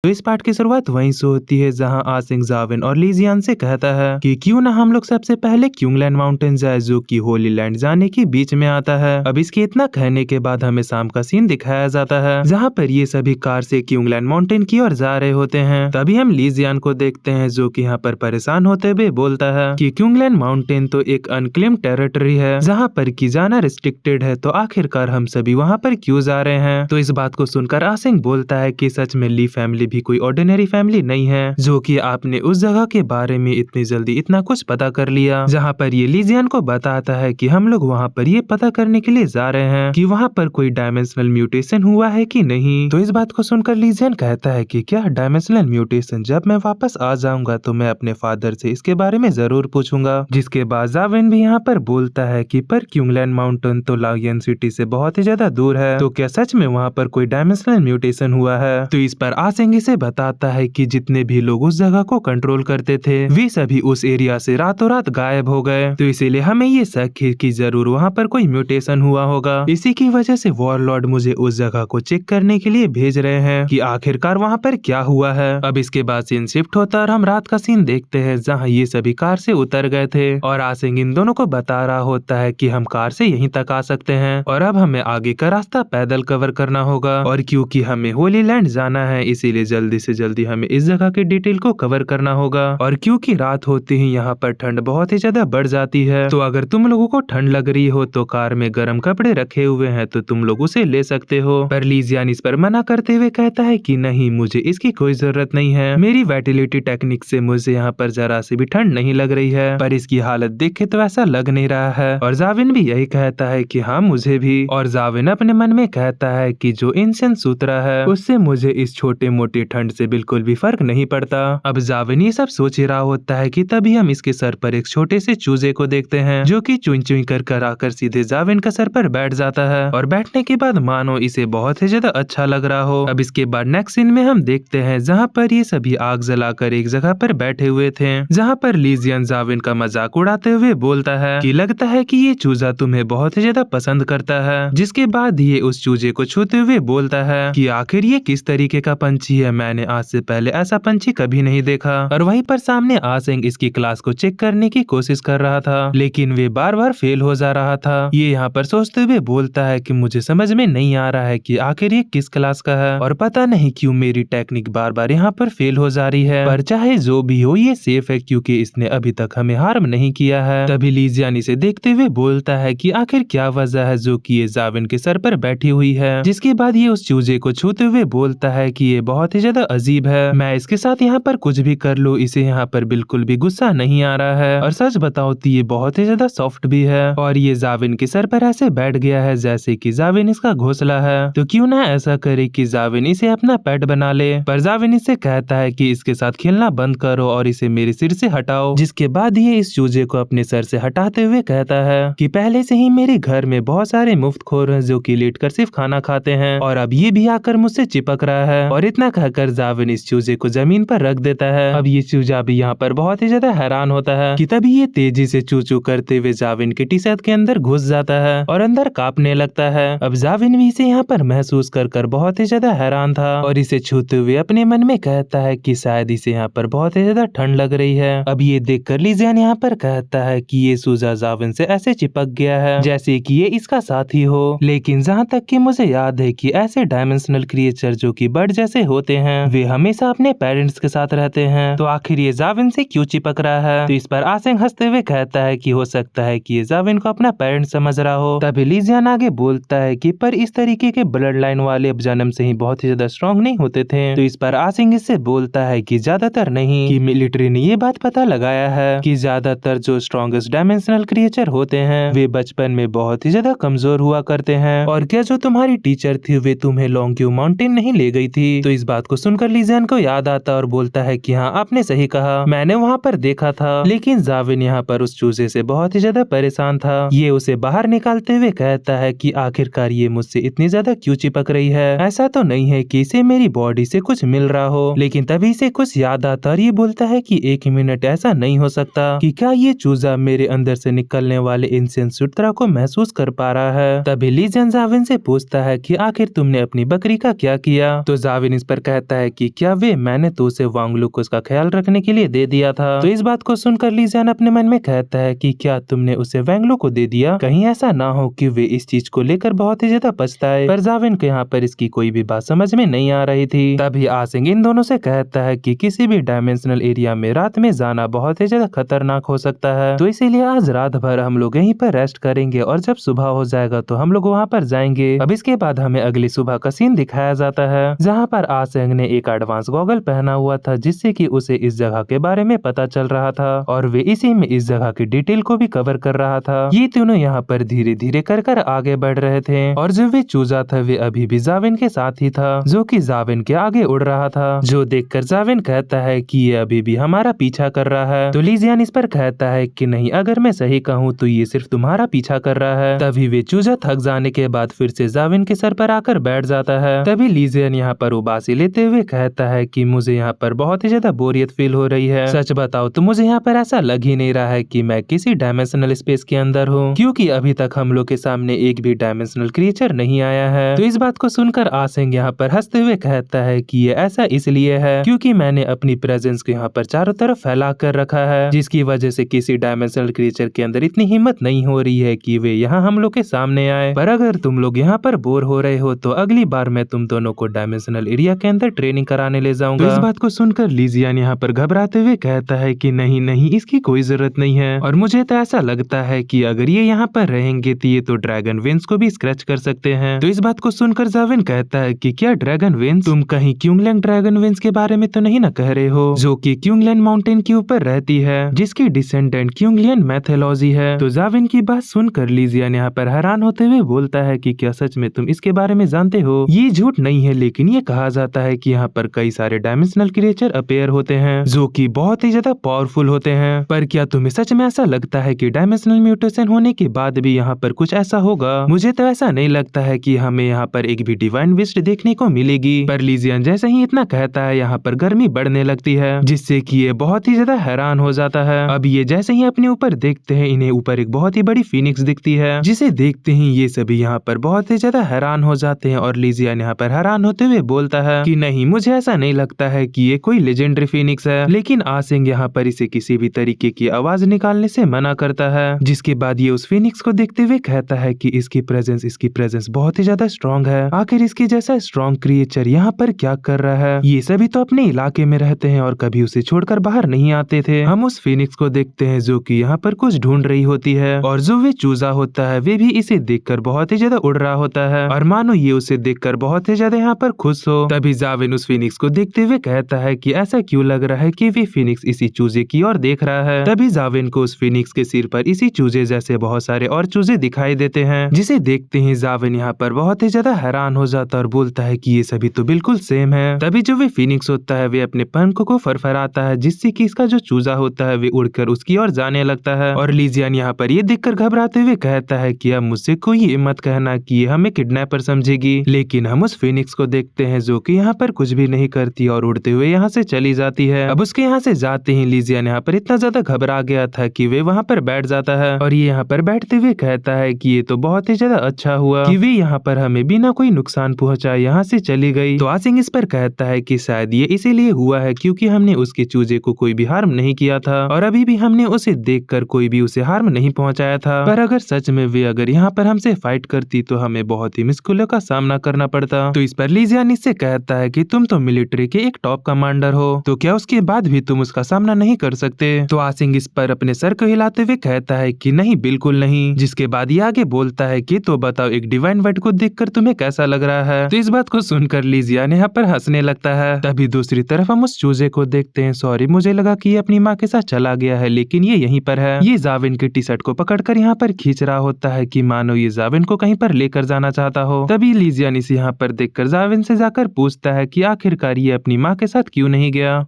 तो इस पार्ट की शुरुआत वहीं से होती है जहां आसिंग जाविन और लीजियान से कहता है कि क्यों ना हम लोग सबसे पहले क्यूंगलैंड माउंटेन जाए जो कि होली लैंड जाने के बीच में आता है। अब इसके इतना कहने के बाद हमें शाम का सीन दिखाया जाता है जहां पर ये सभी कार से क्यूंगलैंड माउंटेन की ओर जा रहे होते हैं। तभी हम लीजियान को देखते हैं जो कि यहाँ पर परेशान होते हुए बोलता है कि क्यूंगलैंड माउंटेन तो एक अनक्लेम टेरिटरी है जहाँ पर की जाना रिस्ट्रिक्टेड है, तो आखिरकार हम सभी वहाँ पर क्यों जा रहे हैं। तो इस बात को सुनकर आसिंग बोलता है कि सच में ली फैमिली भी कोई ऑर्डिनरी फैमिली नहीं है जो कि आपने उस जगह के बारे में इतनी जल्दी इतना कुछ पता कर लिया। जहाँ पर ये लीजियन को बताता है कि हम लोग वहाँ पर ये पता करने के लिए जा रहे हैं कि वहाँ पर कोई डायमेंशनल म्यूटेशन हुआ है कि नहीं। तो इस बात को सुनकर लीजियन कहता है कि क्या डायमेंशनल म्यूटेशन, जब मैं वापस आ जाऊंगा तो मैं अपने फादर से इसके बारे में जरूर पूछूंगा। जिसके बाद जाविन भी यहाँ पर बोलता है कि पर क्यूंगलैंड माउंटेन तो लागियन सिटी से बहुत ही ज्यादा दूर है, तो क्या सच में वहाँ पर कोई डायमेंशनल म्यूटेशन हुआ है। तो इस पर आसिंग से बताता है कि जितने भी लोग उस जगह को कंट्रोल करते थे वे सभी उस एरिया से रातों रात गायब हो गए, तो इसीलिए हमें ये शक है कि जरूर वहाँ पर कोई म्यूटेशन हुआ होगा। इसी की वजह से वॉरलॉर्ड मुझे उस जगह को चेक करने के लिए भेज रहे हैं कि आखिरकार वहाँ पर क्या हुआ है। अब इसके बाद सीन शिफ्ट होता है और हम रात का सीन देखते हैं जहाँ ये सभी कार से उतर गए थे और आसिंग इन दोनों को बता रहा होता है कि हम कार से यहीं तक आ सकते हैं और अब हमें आगे का रास्ता पैदल कवर करना होगा, और क्योंकि हमें होली लैंड जाना है इसीलिए जल्दी से जल्दी हमें इस जगह के डिटेल को कवर करना होगा। और क्योंकि रात होते ही यहाँ पर ठंड बहुत ही ज्यादा बढ़ जाती है, तो अगर तुम लोगों को ठंड लग रही हो तो कार में गर्म कपड़े रखे हुए हैं तो तुम लोग उसे ले सकते हो। पर लीजियान इस पर मना करते हुए कहता है कि नहीं, मुझे इसकी कोई जरूरत नहीं है, मेरी वेटिलिटी टेक्निक से मुझे यहाँ पर जरा सी भी ठंड नहीं लग रही है। पर इसकी हालत देखे तो ऐसा लग नहीं रहा है और जाविन भी यही कहता है कि हाँ मुझे भी। और जाविन अपने मन में कहता है कि जो इंसेंस सूत्रा है उससे मुझे इस छोटे मोटे ठंड से बिल्कुल भी फर्क नहीं पड़ता। अब जाविन ये सब सोच ही रहा होता है कि तभी हम इसके सर पर एक छोटे से चूजे को देखते हैं जो कि चुई चुई कर आकर सीधे जाविन का सर पर बैठ जाता है और बैठने के बाद मानो इसे बहुत ही ज्यादा अच्छा लग रहा हो। अब इसके बाद नेक्स्ट सीन में हम देखते हैं जहाँ पर ये सभी आग जलाकर एक जगह पर बैठे हुए थे, जहाँ पर लीजियन जाविन का मजाक उड़ाते हुए बोलता है कि लगता है कि ये चूजा तुम्हें बहुत ही ज्यादा पसंद करता है। जिसके बाद ये उस चूजे को छूते हुए बोलता है कि आखिर ये किस तरीके का पंछी है, मैंने आज से पहले ऐसा पंछी कभी नहीं देखा। और वहीं पर सामने आसिंग इसकी क्लास को चेक करने की कोशिश कर रहा था लेकिन वे बार बार फेल हो जा रहा था। ये यहाँ पर सोचते हुए बोलता है कि मुझे समझ में नहीं आ रहा है कि आखिर ये किस क्लास का है और पता नहीं क्यों मेरी टेक्निक बार बार यहाँ पर फेल हो जा रही है, पर चाहे जो भी हो ये सेफ है क्योंकि इसने अभी तक हमें हार्म नहीं किया है। तभी लीजियान इसे देखते हुए बोलता है कि आखिर क्या वजह है जो कि ये जाविन के सर पर बैठी हुई है। जिसके बाद ये उस चूजे को छूते हुए बोलता है कि ये बहुत ही ज्यादा अजीब है, मैं इसके साथ यहाँ पर कुछ भी कर लूँ इसे यहाँ पर बिल्कुल भी गुस्सा नहीं आ रहा है, और सच बताओ तो ये बहुत ही ज्यादा सॉफ्ट भी है और ये जाविन के सर पर ऐसे बैठ गया है जैसे कि जाविन इसका घोंसला है। तो क्यों ना ऐसा करे कि जाविन इसे अपना पेट बना ले। पर जाविन इससे कहता है कि इसके साथ खेलना बंद करो और इसे मेरे सिर से हटाओ। जिसके बाद ये इस चूजे को अपने सर से हटाते हुए कहता है कि पहले से ही मेरे घर में बहुत सारे मुफ्तखोर हैं जो कि लेटकर सिर्फ खाना खाते हैं और अब ये भी आकर मुझसे चिपक रहा है। और इतना कहकर जाविन इस चूजे को जमीन पर रख देता है। अब ये चूजा भी यहाँ पर बहुत ही ज्यादा हैरान होता है कि तभी ये तेजी से चू चू करते हुए जाविन के टी शर्ट के अंदर घुस जाता है और अंदर कांपने लगता है। अब जाविन भी इसे यहाँ पर महसूस कर बहुत ही ज्यादा हैरान था और इसे छूते हुए अपने मन में कहता है कि शायद इसे यहाँ पर बहुत ही ज्यादा ठंड लग रही है। अब ये देख कर लीजियन यहाँ पर कहता है कि ये चूजा जाविन से ऐसे चिपक गया है जैसे कि ये इसका साथी हो। लेकिन जहाँ तक कि मुझे याद है कि ऐसे डायमेंशनल क्रिएचर जो कि बर्ड जैसे होते हैं वे हमेशा अपने पेरेंट्स के साथ रहते हैं, तो आखिर ये जाविन से क्यों चिपक रहा है। तो इस पर आसिंग हंसते हुए कहता है कि हो सकता है कि ये जाविन को अपना पेरेंट समझ रहा हो। तभी लीजियन आगे बोलता है कि पर इस तरीके के ब्लड लाइन वाले अब जन्म से ही बहुत ही ज्यादा स्ट्रॉन्ग नहीं होते थे। तो इस पर आसिंग इससे बोलता है कि ज्यादातर नहीं, कि मिलिट्री ने ये बात पता लगाया है कि ज्यादातर जो स्ट्रॉन्गेस्ट डायमेंशनल क्रिएचर होते हैं वे बचपन में बहुत ही ज्यादा कमजोर हुआ करते हैं। और क्या जो तुम्हारी टीचर थी वे तुम्हें लॉन्ग्यू माउंटेन नहीं ले गई थी। तो इस बात को सुनकर लीजियन को याद आता और बोलता है कि हाँ आपने सही कहा, मैंने वहाँ पर देखा था। लेकिन जाविन यहाँ पर उस चूजे से बहुत ही ज्यादा परेशान था। ये उसे बाहर निकालते हुए कहता है कि आखिरकार ये मुझसे इतनी ज्यादा क्यों चिपक रही है, ऐसा तो नहीं है कि इसे मेरी बॉडी से कुछ मिल रहा हो। लेकिन तभी से कुछ याद आता और ये बोलता है कि एक मिनट, ऐसा नहीं हो सकता कि क्या ये चूजा मेरे अंदर से निकलने वाले इंसेंस सूत्रा को महसूस कर पा रहा है। तभी लीजियन जाविन से पूछता है कि आखिर तुमने अपनी बकरी का क्या किया। तो जाविन इस पर कहता है कि क्या वे मैंने तो उसे वांग लू को उसका ख्याल रखने के लिए दे दिया था। तो इस बात को सुनकर ली जियान अपने मन में कहता है कि क्या तुमने उसे वांग लू को दे दिया, कहीं ऐसा ना हो कि वे इस चीज को लेकर बहुत ही ज्यादा पछताए। पर जाविन को यहाँ पर इसकी कोई भी बात समझ में नहीं आ रही थी। तभी आसिंग इन दोनों से कहता है कि किसी भी डायमेंशनल एरिया में रात में जाना बहुत ही ज्यादा खतरनाक हो सकता है, तो इसीलिए आज रात भर हम लोग यहीं पर रेस्ट करेंगे और जब सुबह हो जाएगा तो हम लोग वहाँ पर जाएंगे। अब इसके बाद हमें अगली सुबह का सीन दिखाया जाता है, जहाँ पर आसिंग ने एक एडवांस गॉगल पहना हुआ था, जिससे कि उसे इस जगह के बारे में पता चल रहा था और वे इसी में इस जगह की डिटेल को भी कवर कर रहा था। ये तीनों यहाँ पर धीरे धीरे कर आगे बढ़ रहे थे और जो वे चूजा था वे अभी भी जाविन के साथ ही था, जो कि जाविन के आगे उड़ रहा था। जो देखकर जाविन कहता है कि ये अभी भी हमारा पीछा कर रहा है। तो ली जियान इस पर कहता है कि नहीं, अगर मैं सही कहूँ तो ये सिर्फ तुम्हारा पीछा कर रहा है। तभी वे चूजा थक जाने के बाद फिर से जाविन के सर पर आकर बैठ जाता है। तभी ली जियान यहाँ पर उबासी लेते हुए कहता है कि मुझे यहाँ पर बहुत ही ज्यादा बोरियत फील हो रही है। सच बताओ तो मुझे यहाँ पर ऐसा लग ही नहीं रहा है कि मैं किसी डायमेंशनल स्पेस के अंदर हूँ, क्योंकि अभी तक हम लोग के सामने एक भी डायमेंशनल क्रिएचर नहीं आया है। तो इस बात को सुनकर आसिंग यहाँ पर हंसते हुए कहता है कि ये ऐसा इसलिए है क्योंकि मैंने अपनी प्रेजेंस को यहाँ पर चारों तरफ फैला कर रखा है, जिसकी वजह से किसी डायमेंशनल क्रिएचर के अंदर इतनी हिम्मत नहीं हो रही है कि वे यहाँ हम लोग के सामने आए। पर अगर तुम लोग यहाँ पर बोर हो रहे हो तो अगली बार मैं तुम दोनों को डायमेंशनल एरिया के अंदर ट्रेनिंग कराने ले जाऊंगा। तो इस बात को सुनकर ली जियान यहाँ पर घबराते हुए कहता है कि नहीं नहीं, इसकी कोई जरूरत नहीं है, और मुझे तो ऐसा लगता है कि अगर ये यहाँ पर रहेंगे तो ये तो ड्रैगन वेन्स को भी स्क्रैच कर सकते हैं। तो इस बात को सुनकर जाविन कहता है कि क्या ड्रैगन वेन्स, तुम कहीं क्यूंगलैंड ड्रैगन वेन्स के बारे में तो नहीं ना कह रहे हो, जो कि क्यूंगलैंड माउंटेन के ऊपर रहती है, जिसकी डिसेंडेंट क्यूंगलियन मैथोलॉजी है। तो जाविन की बात सुनकर ली जियान यहाँ पर हैरान होते हुए बोलता है कि क्या सच में तुम इसके बारे में जानते हो? ये झूठ नहीं है, लेकिन ये कहा जाता है कि यहाँ पर कई सारे डायमेंशनल क्रिएचर अपेयर होते हैं जो कि बहुत ही ज्यादा पावरफुल होते हैं। पर क्या तुम्हें सच में ऐसा लगता है कि डायमेंशनल म्यूटेशन होने के बाद भी यहाँ पर कुछ ऐसा होगा? मुझे तो ऐसा नहीं लगता है कि हमें यहाँ पर एक भी डिवाइन विस्ट देखने को मिलेगी। पर ली जियान जैसे ही इतना कहता है यहाँ पर गर्मी बढ़ने लगती है, जिससे कि ये बहुत ही ज्यादा हैरान हो जाता है। अब ये जैसे ही अपने ऊपर देखते हैं, इन्हें ऊपर एक बहुत ही बड़ी फीनिक्स दिखती है, जिसे देखते ही ये सभी यहाँ पर बहुत ही ज्यादा हैरान हो जाते हैं। और ली जियान यहाँ पर हैरान होते हुए बोलता है कि नहीं, मुझे ऐसा नहीं लगता है कि ये कोई लेजेंडरी फीनिक्स है। लेकिन आसिंग यहाँ पर इसे किसी भी तरीके की आवाज निकालने से मना करता है, जिसके बाद ये उस फीनिक्स को देखते हुए कहता है कि इसकी प्रेजेंस बहुत ही ज्यादा स्ट्रॉन्ग है। आखिर इसके जैसा स्ट्रॉन्ग क्रिएचर यहाँ पर क्या कर रहा है? ये सभी तो अपने इलाके में रहते हैं और कभी उसे छोड़कर बाहर नहीं आते थे। हम उस फीनिक्स को देखते हैं जो कि यहाँ पर कुछ ढूंढ रही होती है, और जो वे चूजा होता है वे भी इसे देखकर बहुत ही ज्यादा उड़ रहा होता है, और मानो ये उसे देखकर बहुत ही ज्यादा यहाँ पर खुश हो। तभी जाविन उस फीनिक्स को देखते हुए कहता है कि ऐसा क्यों लग रहा है कि वे फीनिक्स इसी चूजे की ओर देख रहा है। तभी जाविन को उस फीनिक्स के सिर पर इसी चूजे जैसे बहुत सारे और चूजे दिखाई देते हैं, जिसे देखते ही जाविन यहाँ पर बहुत ही ज्यादा हैरान हो जाता है और बोलता है कि ये सभी तो बिल्कुल सेम है। तभी जो वे फीनिक्स होता है वे अपने पंख को फरफराता है, जिससे कि इसका जो चूजा होता है वे उड़कर उसकी ओर जाने लगता है। और ली जियान यहाँ पर ये देखकर घबराते हुए कहता है कि अब मुझसे कोई ये मत कहना कि ये हमें किडनैपर समझेगी। लेकिन हम उस फीनिक्स को देखते हैं जो कि यहाँ पर कुछ भी नहीं करती और उड़ते हुए यहाँ से चली जाती है। अब उसके यहाँ से जाते ही ली जियान यहाँ पर इतना ज्यादा घबरा गया था कि वे वहाँ पर बैठ जाता है, और ये यहाँ पर बैठते हुए कहता है कि ये तो बहुत ही ज्यादा अच्छा हुआ कि वे यहाँ पर हमें बिना कोई नुकसान पहुँचाए यहाँ से चली गई। तो आसिंग इस पर कहता है कि शायद ये इसीलिए हुआ है क्योंकि हमने उसके चूजे को कोई भी हार्म नहीं किया था, और अभी भी हमने उसे देखकर कोई भी उसे हार्म नहीं पहुंचाया था। पर अगर सच में वे अगर यहाँ पर हमसे फाइट करती तो हमें बहुत ही मुश्किलों का सामना करना पड़ता। तो इस पर ली जियान इससे कहता है कि तुम तो मिलिट्री के एक टॉप कमांडर हो, तो क्या उसके बाद भी तुम उसका सामना नहीं कर सकते? तो आसिंग इस पर अपने सर को हिलाते हुए कहता है कि नहीं, बिल्कुल नहीं। जिसके बाद ये आगे बोलता है कि तो बताओ एक डिवाइन वर्ड को देखकर तुम्हें कैसा लग रहा है? तो इस बात को सुनकर ली जियान यहाँ पर हंसने लगता है। तभी दूसरी तरफ हम उस चूजे को देखते हैं। सॉरी, मुझे लगा कि ये अपनी माँ के साथ चला गया है, लेकिन ये यहीं पर है। ये जाविन के टी शर्ट को पकड़कर यहाँ पर खींच रहा होता है कि मानो ये जाविन को कहीं पर लेकर जाना चाहता हो। तभी ली जियान इसे यहाँ पर देखकर जाविन से जाकर पूछता है कि आखिरकार ये अपनी माँ के साथ क्यों नहीं गया।